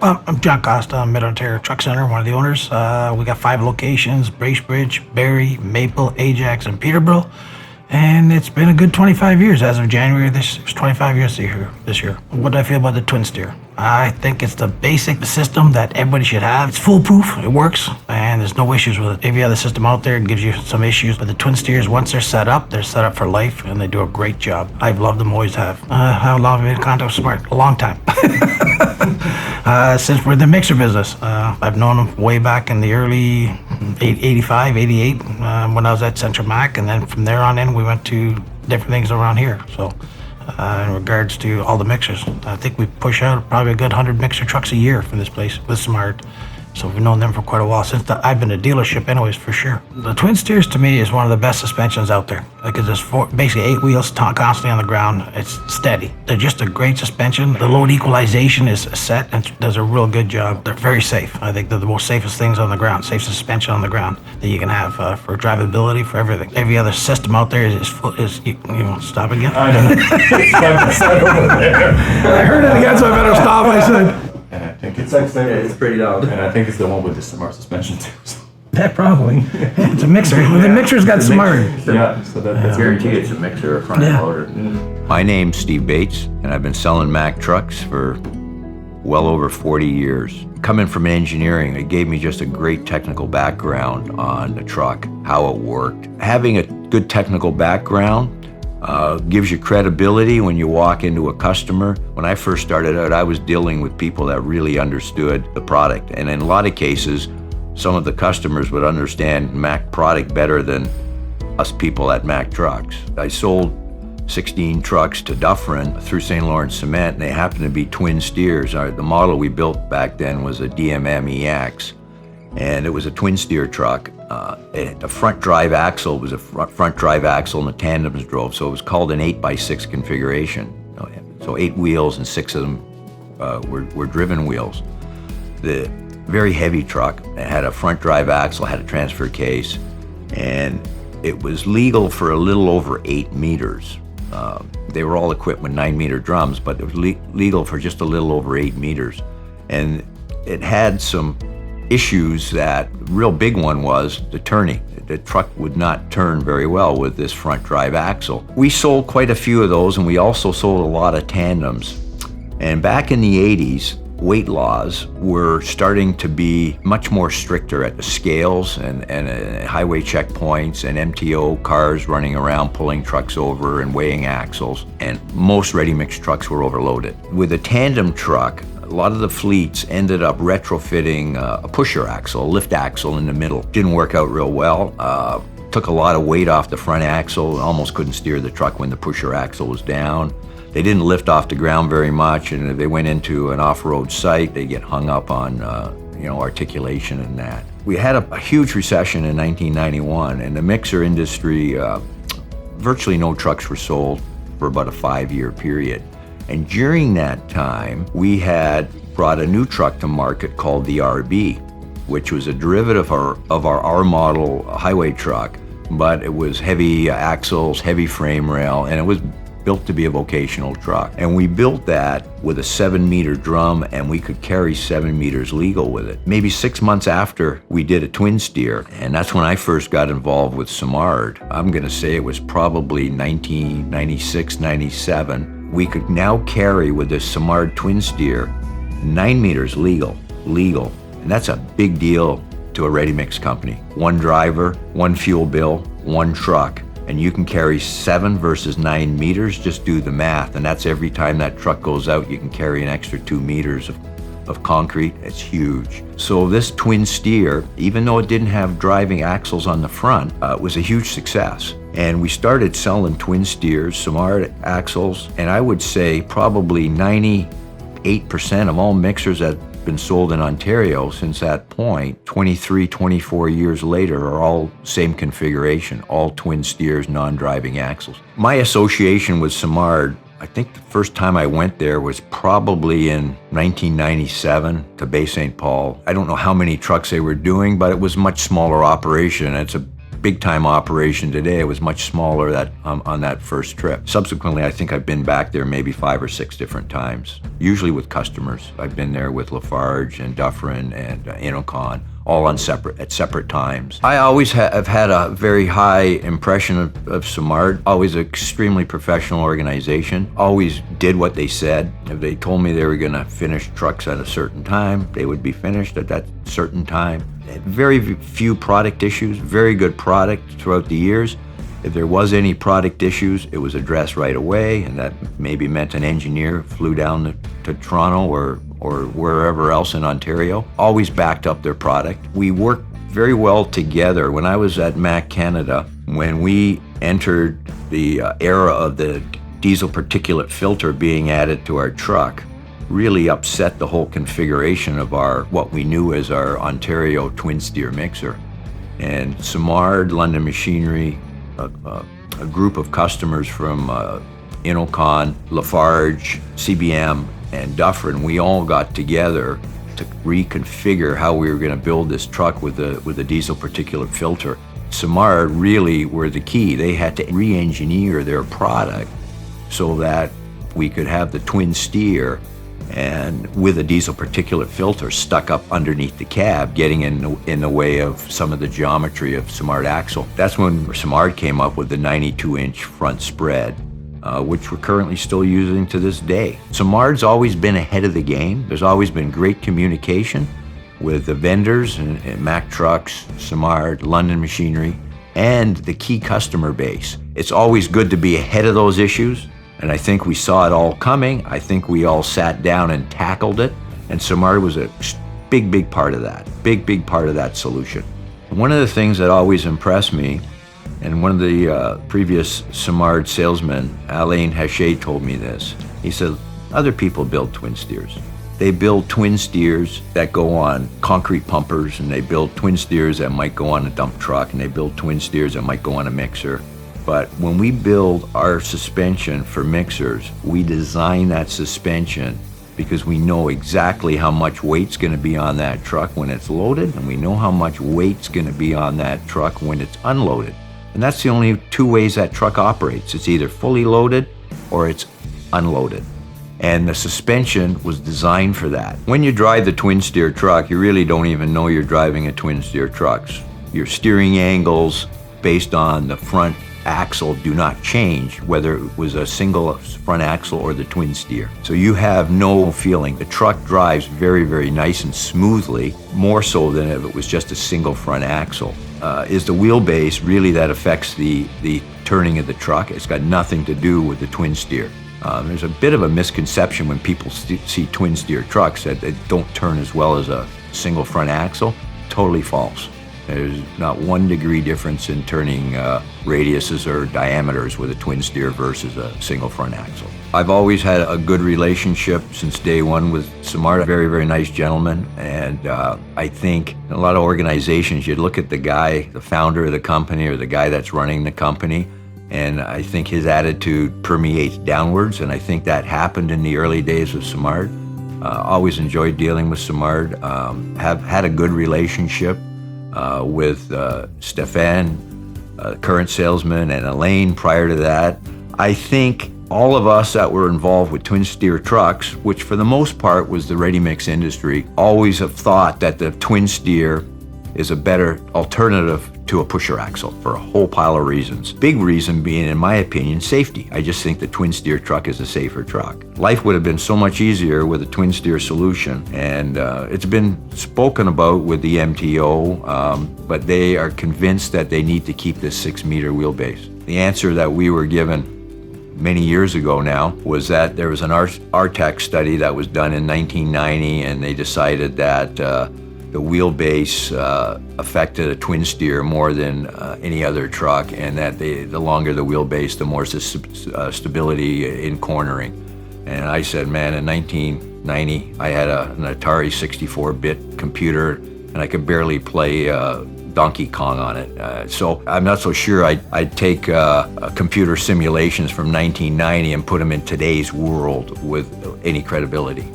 I'm John Costa, Mid-Ontario Truck Center, one of the owners. We got 5 locations: Bracebridge, Barrie, Maple, Ajax, and Peterborough. And it's been a good 25 years. As of January, it was 25 years this year. What do I feel about the twin steer? I think it's the basic system that everybody should have. It's foolproof, it works, and there's no issues with it. Every other system out there gives you some issues, but the twin steers, once they're set up for life, and they do a great job. I've loved them, always have. How long have I been in contact with Simard? A long time. Since we're in the mixer business. I've known them way back in the early 85, 88, when I was at Central Mack, and then from there on in, we went to different things around here. So in regards to all the mixers, I think we push out probably a good 100 mixer trucks a year from this place with Simard. So we've known them for quite a while, since I've been a dealership anyways, for sure. The twin steers to me is one of the best suspensions out there. Like it's just basically 8 wheels constantly on the ground. It's steady. They're just a great suspension. The load equalization is set and does a real good job. They're very safe. I think they're the most safest things on the ground, safe suspension on the ground that you can have for drivability, for everything. Every other system out there is you know, stop again? I know. I heard it again, so I better stop, I said. And I think It's pretty loud. And I think it's the one with the Simard suspension too. So. That probably. It's a mixer. Well, the mixer's got Simard. Yeah, so that's Guaranteed it's a mixer or front end loader. My name's Steve Bates, and I've been selling Mack Trucks for well over 40 years. Coming from engineering, it gave me just a great technical background on the truck, how it worked. Having a good technical background gives you credibility when you walk into a customer. When I first started out, I was dealing with people that really understood the product. And in a lot of cases, some of the customers would understand Mack product better than us people at Mack Trucks. I sold 16 trucks to Dufferin through St. Lawrence Cement, and they happened to be twin steers. The model we built back then was a DMM EX, and it was a twin steer truck. The front drive axle was a front drive axle, and the tandems drove, so it was called an 8x6 configuration. So 8 wheels and 6 of them were driven wheels. The very heavy truck. It had a front drive axle, had a transfer case, and it was legal for a little over 8 meters. They were all equipped with 9-meter drums, but it was legal for just a little over 8 meters. And it had some issues. That real big one was the turning. The truck would not turn very well with this front drive axle. We sold quite a few of those, and we also sold a lot of tandems. And back in the 80s, weight laws were starting to be much more stricter at the scales and highway checkpoints and MTO cars running around pulling trucks over and weighing axles, and most ready-mix trucks were overloaded. With a tandem truck, a lot of the fleets ended up retrofitting a pusher axle, a lift axle in the middle. Didn't work out real well. Took a lot of weight off the front axle, almost couldn't steer the truck when the pusher axle was down. They didn't lift off the ground very much, and if they went into an off-road site, they get hung up on articulation and that. We had a huge recession in 1991, and the mixer industry, virtually no trucks were sold for about a 5-year period. And during that time, we had brought a new truck to market called the RB, which was a derivative of our R model highway truck, but it was heavy axles, heavy frame rail, and it was built to be a vocational truck. And we built that with a 7-meter drum, and we could carry 7 meters legal with it. Maybe 6 months after, we did a twin steer, and that's when I first got involved with Simard. I'm gonna say it was probably 1996, 97. We could now carry with this Simard twin steer 9 meters legal. And that's a big deal to a ready-mix company. 1 driver, 1 fuel bill, 1 truck. And you can carry 7 versus 9 meters, just do the math. And that's every time that truck goes out, you can carry an extra 2 meters of concrete. It's huge. So this twin steer, even though it didn't have driving axles on the front, was a huge success. And we started selling twin steers, Simard axles, and I would say probably 98% of all mixers that been sold in Ontario since that point, 23, 24 years later, are all same configuration, all twin steers, non-driving axles. My association with Simard, I think the first time I went there was probably in 1997 to Bay St. Paul. I don't know how many trucks they were doing, but it was a much smaller operation. It's a big-time operation today. It was much smaller on that first trip. Subsequently, I think I've been back there maybe 5 or 6 different times, usually with customers. I've been there with Lafarge and Dufferin and Inocon, all at separate times. I always have had a very high impression of Simard, always an extremely professional organization, always did what they said. If they told me they were gonna finish trucks at a certain time, they would be finished at that certain time. Very few product issues, very good product throughout the years. If there was any product issues, it was addressed right away, and that maybe meant an engineer flew down to Toronto or wherever else in Ontario, always backed up their product. We worked very well together. When I was at Mack Canada, when we entered the era of the diesel particulate filter being added to our truck, really upset the whole configuration of what we knew as our Ontario twin steer mixer. And Simard, London Machinery, a group of customers from Inocon, Lafarge, CBM, and Dufferin, we all got together to reconfigure how we were going to build this truck with a diesel particulate filter. Simard really were the key. They had to re-engineer their product so that we could have the twin steer and with a diesel particulate filter stuck up underneath the cab, getting in the way of some of the geometry of Simard axle. That's when Simard came up with the 92-inch front spread, which we're currently still using to this day. Simard's always been ahead of the game. There's always been great communication with the vendors and Mack Trucks, Simard, London Machinery, and the key customer base. It's always good to be ahead of those issues. And I think we saw it all coming. I think we all sat down and tackled it. And Simard was a big part of that, big part of that solution. One of the things that always impressed me, and one of the previous Simard salesmen, Alain Hachet, told me this. He said, other people build twin steers. They build twin steers that go on concrete pumpers, and they build twin steers that might go on a dump truck, and they build twin steers that might go on a mixer. But when we build our suspension for mixers, we design that suspension because we know exactly how much weight's going to be on that truck when it's loaded, and we know how much weight's going to be on that truck when it's unloaded. And that's the only 2 ways that truck operates. It's either fully loaded or it's unloaded. And the suspension was designed for that. When you drive the twin steer truck, you really don't even know you're driving a twin steer truck. Your steering angles based on the front axle do not change, whether it was a single front axle or the twin steer. So you have no feeling. The truck drives very nice and smoothly, more so than if it was just a single front axle. Is the wheelbase really that affects the turning of the truck? It's got nothing to do with the twin steer. There's a bit of a misconception when people see twin steer trucks that they don't turn as well as a single front axle. Totally false. There's not 1 degree difference in turning radiuses or diameters with a twin steer versus a single front axle. I've always had a good relationship since day one with Simard, a very nice gentleman. And I think in a lot of organizations, you look at the guy, the founder of the company or the guy that's running the company, and I think his attitude permeates downwards, and I think that happened in the early days of Simard. Always enjoyed dealing with Simard, have had a good relationship with Stefan, current salesman, and Elaine prior to that. I think all of us that were involved with twin steer trucks, which for the most part was the ready mix industry, always have thought that the twin steer is a better alternative to a pusher axle for a whole pile of reasons. Big reason being, in my opinion, safety. I just think the twin steer truck is a safer truck. Life would have been so much easier with a twin steer solution, and it's been spoken about with the MTO, but they are convinced that they need to keep this 6-meter wheelbase. The answer that we were given many years ago now was that there was an RTEC study that was done in 1990, and they decided that the wheelbase affected a twin steer more than any other truck, and that the longer the wheelbase, the more stability in cornering. And I said, man, in 1990, I had an Atari 64-bit computer, and I could barely play Donkey Kong on it. So I'm not so sure I'd take computer simulations from 1990 and put them in today's world with any credibility.